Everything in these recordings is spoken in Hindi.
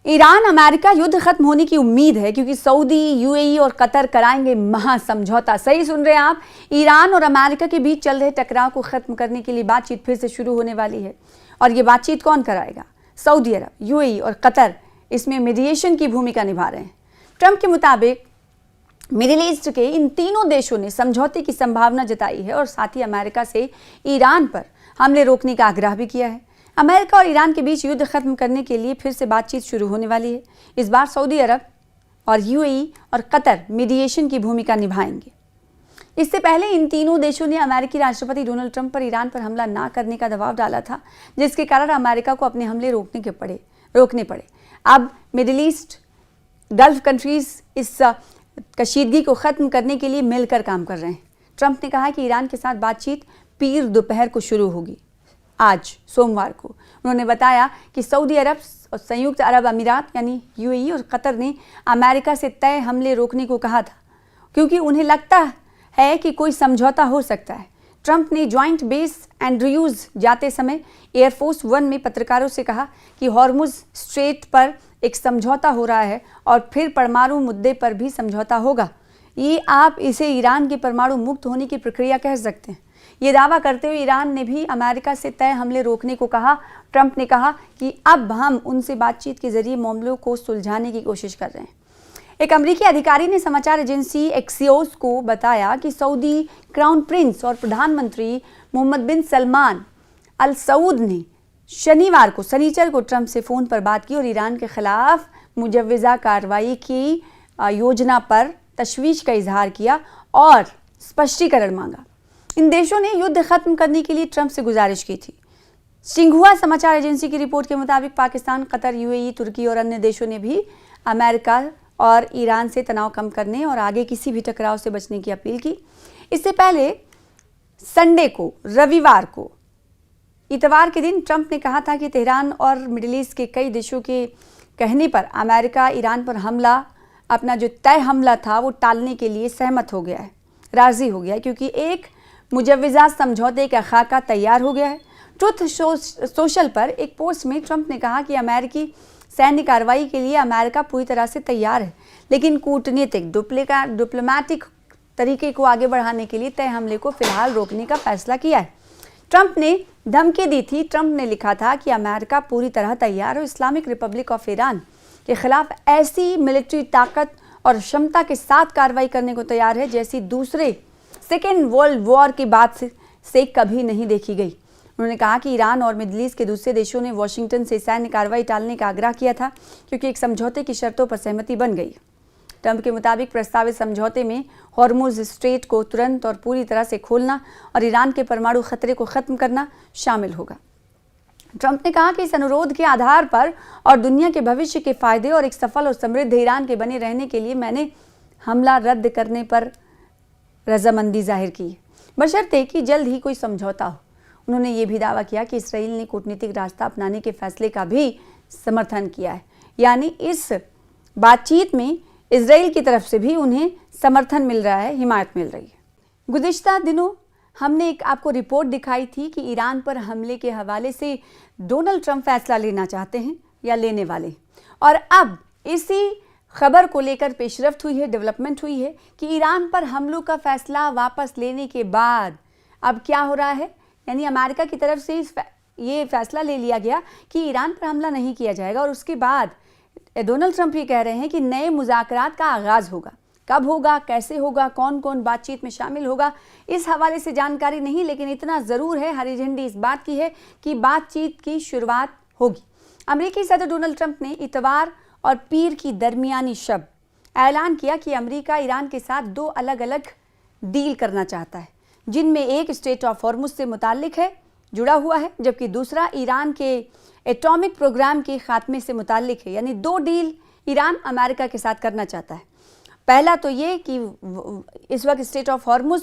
ईरान अमेरिका युद्ध खत्म होने की उम्मीद है क्योंकि सऊदी, यूएई और कतर कराएंगे महासमझौता। सही सुन रहे हैं आप, ईरान और अमेरिका के बीच चल रहे टकराव को खत्म करने के लिए बातचीत फिर से शुरू होने वाली है। और ये बातचीत कौन कराएगा? सऊदी अरब, यूएई और कतर इसमें मीडिएशन की भूमिका निभा रहे हैं। ट्रंप के मुताबिक मिडिल ईस्ट के इन तीनों देशों ने समझौते की संभावना जताई है और साथ ही अमेरिका से ईरान पर हमले रोकने का आग्रह भी किया है। अमेरिका और ईरान के बीच युद्ध खत्म करने के लिए फिर से बातचीत शुरू होने वाली है। इस बार सऊदी अरब और यूएई और कतर मीडिएशन की भूमिका निभाएंगे। इससे पहले इन तीनों देशों ने अमेरिकी राष्ट्रपति डोनाल्ड ट्रंप पर ईरान पर हमला ना करने का दबाव डाला था, जिसके कारण अमेरिका को अपने हमले रोकने पड़े। अब मिडिल ईस्ट गल्फ कंट्रीज इस कशीदगी को खत्म करने के लिए मिलकर काम कर रहे हैं। ट्रंप ने कहा कि ईरान के साथ बातचीत पीर दोपहर को शुरू होगी, आज सोमवार को। उन्होंने बताया कि सऊदी अरब और संयुक्त अरब अमीरात यानी यूएई और कतर ने अमेरिका से तय हमले रोकने को कहा था क्योंकि उन्हें लगता है कि कोई समझौता हो सकता है। ट्रंप ने ज्वाइंट बेस एंड्रयूज जाते समय एयरफोर्स वन में पत्रकारों से कहा कि हॉर्मुज स्ट्रेट पर एक समझौता हो रहा है और फिर परमाणु मुद्दे पर भी समझौता होगा। ये आप इसे ईरान के परमाणु मुक्त होने की प्रक्रिया कह सकते हैं। ये दावा करते हुए ईरान ने भी अमेरिका से तय हमले रोकने को कहा। ट्रंप ने कहा कि अब हम उनसे बातचीत के जरिए मामलों को सुलझाने की कोशिश कर रहे हैं। एक अमेरिकी अधिकारी ने समाचार एजेंसी एक्सियोस को बताया कि सऊदी क्राउन प्रिंस और प्रधानमंत्री मोहम्मद बिन सलमान अल सऊद ने शनिचर को ट्रंप से फ़ोन पर बात की और ईरान के खिलाफ मुजव्वज़ा कार्रवाई की योजना पर तशवीश का इजहार किया और स्पष्टीकरण मांगा। इन देशों ने युद्ध खत्म करने के लिए ट्रंप से गुजारिश की थी। सिंहुआ समाचार एजेंसी की रिपोर्ट के मुताबिक पाकिस्तान, कतर, यूएई, तुर्की और अन्य देशों ने भी अमेरिका और ईरान से तनाव कम करने और आगे किसी भी टकराव से बचने की अपील की। इससे पहले इतवार के दिन ट्रंप ने कहा था कि तेहरान और मिडिल ईस्ट के कई देशों के कहने पर अमेरिका ईरान पर अपना जो तय हमला था वो टालने के लिए राजी हो गया है क्योंकि एक मुजव्वज़ा समझौते का खाका तैयार हो गया है। ट्रुथ सोशल पर एक पोस्ट में ट्रंप ने कहा कि अमेरिकी सैन्य कार्रवाई के लिए अमेरिका पूरी तरह से तैयार है, लेकिन कूटनीतिक डिप्लोमैटिक तरीके को आगे बढ़ाने के लिए तय हमले को फिलहाल रोकने का फैसला किया है। ट्रंप ने धमकी दी थी। ट्रंप ने लिखा था कि अमेरिका पूरी तरह तैयार और इस्लामिक रिपब्लिक ऑफ ईरान के खिलाफ ऐसी मिलिट्री ताकत और क्षमता के साथ कार्रवाई करने को तैयार है जैसी दूसरे सेकेंड वर्ल्ड वॉर के बाद से कभी नहीं देखी गई। उन्होंने कहा कि ईरान और मिडिल ईस्ट के दूसरे देशों ने वाशिंगटन से सैन्य कार्रवाई टालने का आग्रह किया था क्योंकि एक समझौते की शर्तों पर सहमति बन गई। ट्रंप के मुताबिक प्रस्तावित समझौते में हॉर्मुज स्ट्रेट को तुरंत और पूरी तरह से खोलना और ईरान के परमाणु खतरे को खत्म करना शामिल होगा। ट्रंप ने कहा कि इस अनुरोध के आधार पर और दुनिया के भविष्य के फायदे और एक सफल और समृद्ध ईरान के बने रहने के लिए मैंने हमला रद्द करने पर रजामंदी जाहिर की, बशर्ते कि जल्द ही कोई समझौता हो। उन्होंने ये भी दावा किया कि इसराइल ने कूटनीतिक रास्ता अपनाने के फैसले का भी समर्थन किया है, यानी इस बातचीत में इसराइल की तरफ से भी उन्हें समर्थन मिल रहा है, हिमायत मिल रही है। गुज़िश्ता दिनों हमने एक आपको रिपोर्ट दिखाई थी कि ईरान पर हमले के हवाले से डोनाल्ड ट्रंप फैसला लेना चाहते हैं या लेने वाले, और अब इसी खबर को लेकर पेशरफ्त हुई है, डेवलपमेंट हुई है कि ईरान पर हमलों का फैसला वापस लेने के बाद अब क्या हो रहा है, यानी अमेरिका की तरफ से ये फैसला ले लिया गया कि ईरान पर हमला नहीं किया जाएगा और उसके बाद डोनाल्ड ट्रंप ये कह रहे हैं कि नए मुज़ाकरात का आगाज़ होगा। कब होगा, कैसे होगा, कौन कौन बातचीत में शामिल होगा, इस हवाले से जानकारी नहीं, लेकिन इतना ज़रूर है, हरी झंडी इस बात की है कि बातचीत की शुरुआत होगी। अमेरिकी सदर डोनाल्ड ट्रंप ने इतवार और पीर की दरमियानी शब ऐलान किया कि अमेरिका ईरान के साथ दो अलग अलग डील करना चाहता है, जिनमें एक स्ट्रेट ऑफ हॉर्मुज से मुताल्लिक है, जुड़ा हुआ है, जबकि दूसरा ईरान के एटॉमिक प्रोग्राम के खात्मे से मुताल्लिक है। यानी दो डील ईरान अमेरिका के साथ करना चाहता है। पहला तो ये कि इस वक्त स्ट्रेट ऑफ हॉर्मुज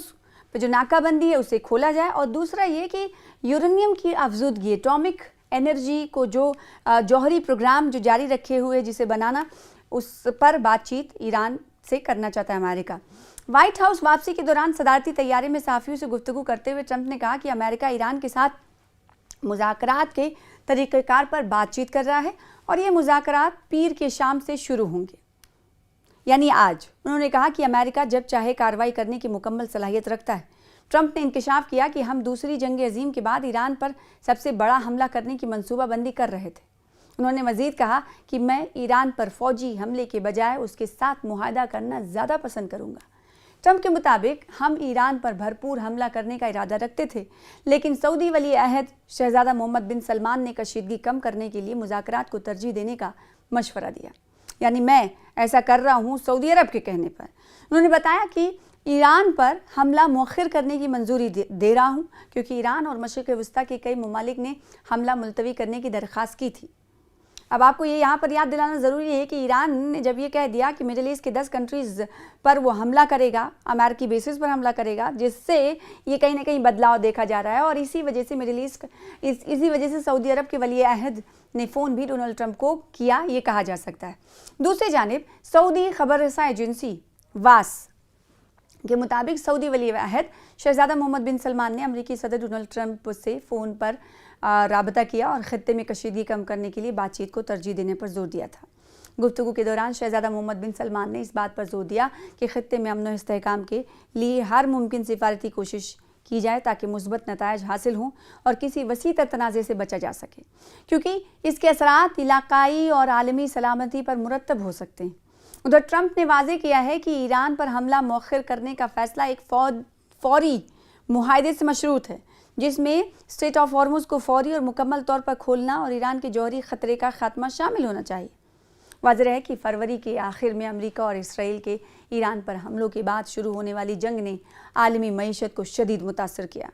पे जो नाकाबंदी है उसे खोला जाए, और दूसरा ये कि यूरेनियम की अफजूदगी, एटॉमिक एनर्जी को जो जौहरी प्रोग्राम जो जारी रखे हुए जिसे बनाना, उस पर बातचीत ईरान से करना चाहता है अमेरिका। व्हाइट हाउस वापसी के दौरान सदारती तैयारी में सहाफ़ियों से गुफ्तगू करते हुए ट्रंप ने कहा कि अमेरिका ईरान के साथ मुज़ाकरात के तरीक़ेकार पर बातचीत कर रहा है और ये मुज़ाकरात पीर के शाम से शुरू होंगे, यानी आज। उन्होंने कहा कि अमेरिका जब चाहे कार्रवाई करने की मुकम्मल सलाहियत रखता है। ट्रंप ने इंकशाफ किया कि हम दूसरी जंग अजीम के बाद ईरान पर सबसे बड़ा हमला करने की मंसूबाबंदी कर रहे थे। उन्होंने मजीद कहा कि मैं ईरान पर फौजी हमले के बजाय उसके साथ मुआहदा करना ज़्यादा पसंद करूँगा। ट्रंप के मुताबिक हम ईरान पर भरपूर हमला करने का इरादा रखते थे, लेकिन सऊदी वली अहद शहजादा मोहम्मद बिन सलमान ने कशीदगी कम करने के लिए मुज़ाकरात को तरजीह देने का मशवरा दिया। यानी मैं ऐसा कर रहा हूँ सऊदी अरब के कहने पर। उन्होंने बताया कि ईरान पर हमला मौखिर करने की मंजूरी दे रहा हूँ, क्योंकि ईरान और मशरिक़ वस्ता के कई ममालिक ने हमला मुलतवी करने की दरख्वास्त की थी। अब आपको ये यहाँ पर याद दिलाना ज़रूरी है कि ईरान ने जब ये कह दिया कि मिडिल ईस्ट के 10 कंट्रीज़ पर वो हमला करेगा, अमेरिकी बेसिस पर हमला करेगा, जिससे ये कहीं ना कहीं बदलाव देखा जा रहा है। और इसी वजह से मिडिल ईस्ट इसी वजह से सऊदी अरब के वली अहद ने फ़ोन भी डोनाल्ड ट्रंप को किया, ये कहा जा सकता है। दूसरी जानिब सऊदी खबर रसा एजेंसी वास के मुताबिक सऊदी वली अहद शहजादा मोहम्मद बिन सलमान ने अमेरिकी सदर डोनाल्ड ट्रंप से फ़ोन पर राबता किया और ख़ित्ते में कशीदगी कम करने के लिए बातचीत को तरजीह देने पर जोर दिया था। गुफ्तगू के दौरान शहजादा मोहम्मद बिन सलमान ने इस बात पर जोर दिया कि ख़ित्ते में अमन व इस्तेहकाम के लिए हर मुमकिन सिफारती कोशिश की जाए ताकि मुस्बत नतायज हासिल हों और किसी वसी तर तनाज़े से बचा जा सके, क्योंकि इसके असरात इलाकाई और आलमी सलामती पर मुरतब हो सकते हैं। उधर ट्रंप ने वाज़ेह किया है कि ईरान पर हमला मौखिर करने का फ़ैसला एक फौरी मुआहदे से मशरूत है, जिसमें स्ट्रेट ऑफ हॉर्मुज को फौरी और मुकम्मल तौर पर खोलना और ईरान के जौहरी ख़तरे का खात्मा शामिल होना चाहिए। वाज़ेह है कि फरवरी के आखिर में अमेरिका और इसराइल के ईरान पर हमलों के बाद शुरू होने वाली जंग ने आलमी मईशत को शदीद मुतासर किया।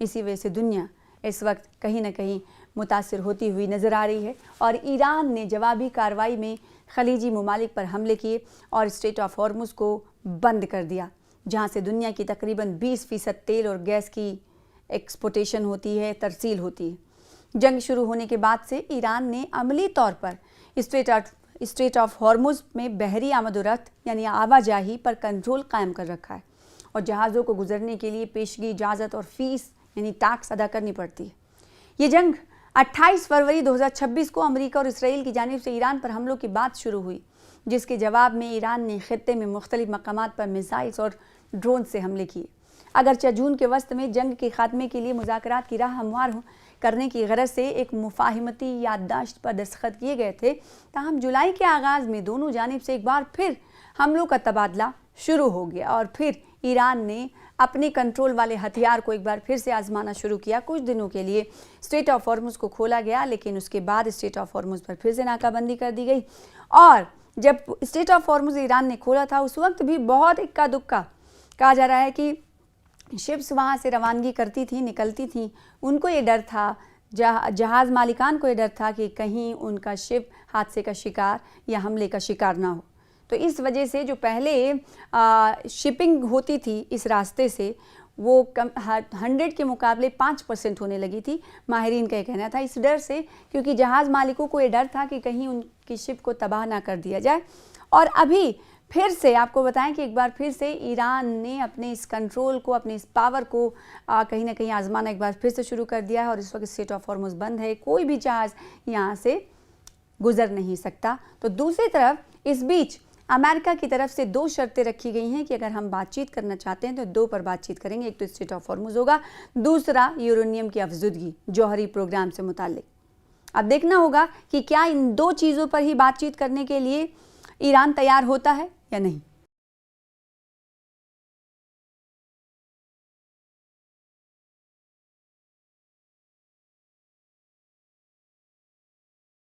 इसी वजह से दुनिया इस वक्त कहीं ना कहीं मुतासर होती हुई नज़र आ रही है और ईरान ने जवाबी कार्रवाई में खलीजी ममालिक पर हमले किए और स्ट्रेट ऑफ हॉर्मुज को बंद कर दिया, जहाँ से दुनिया की तकरीबन 20% तेल और गैस की एक्सपोर्टेशन होती है, तरसील होती है। जंग शुरू होने के बाद से ईरान ने अमली तौर पर स्ट्रेट ऑफ हॉर्मुज में बहरी आमद-ओ-रफ्त यानी आवाजाही पर कंट्रोल कायम कर रखा है और जहाज़ों को गुजरने के लिए पेशगी इजाज़त और फ़ीस यानी टैक्स अदा करनी पड़ती है। ये जंग 28 फरवरी 2026 को अमेरिका और इसराइल की जानिब से ईरान पर हमलों की बात शुरू हुई, जिसके जवाब में ईरान ने ख़ित्ते में मुख्तलिफ मकामात पर मिसाइल्स और ड्रोन से हमले किए। अगरचे जून के वस्त में जंग के खात्मे के लिए मुज़ाकरात की राह हमवार करने की गरज से एक मुफाहिमती याददाश्त पर दस्तखत किए गए थे, ताहम जुलाई के आगाज़ में दोनों जानिब से एक बार फिर हमलों का तबादला शुरू हो गया और फिर ईरान ने अपने कंट्रोल वाले हथियार को एक बार फिर से आजमाना शुरू किया। कुछ दिनों के लिए स्ट्रेट ऑफ हॉर्मुज को खोला गया, लेकिन उसके बाद स्ट्रेट ऑफ हॉर्मुज पर फिर से नाकाबंदी कर दी गई और जब स्ट्रेट ऑफ हॉर्मुज ईरान ने खोला था उस वक्त भी बहुत इक्का दुक्का कहा जा रहा है कि शिप्स वहाँ से रवानगी करती थी, निकलती थी, उनको ये डर था, जहाज़ मालिकान को ये डर था कि कहीं उनका शिप हादसे का शिकार या हमले का शिकार ना हो। तो इस वजह से जो पहले शिपिंग होती थी इस रास्ते से वो 100 के मुकाबले 5% होने लगी थी, माहिरीन का ये कहना था, इस डर से, क्योंकि जहाज़ मालिकों को ये डर था कि कहीं उनकी शिप को तबाह ना कर दिया जाए। और अभी फिर से आपको बताएं कि एक बार फिर से ईरान ने अपने इस कंट्रोल को, अपने इस पावर को कहीं ना कहीं आजमाना एक बार फिर से शुरू कर दिया है और इस वक्त स्ट्रेट ऑफ हॉर्मुज बंद है, कोई भी जहाज़ यहाँ से गुजर नहीं सकता। तो दूसरी तरफ इस बीच अमेरिका की तरफ से 2 शर्तें रखी गई हैं कि अगर हम बातचीत करना चाहते हैं तो 2 पर बातचीत करेंगे। एक तो स्ट्रेट ऑफ हॉर्मुज होगा, दूसरा यूरेनियम की अफजुदगी जौहरी प्रोग्राम से मुताल्लिक। अब देखना होगा कि क्या इन 2 चीज़ों पर ही बातचीत करने के लिए ईरान तैयार होता है या नहीं।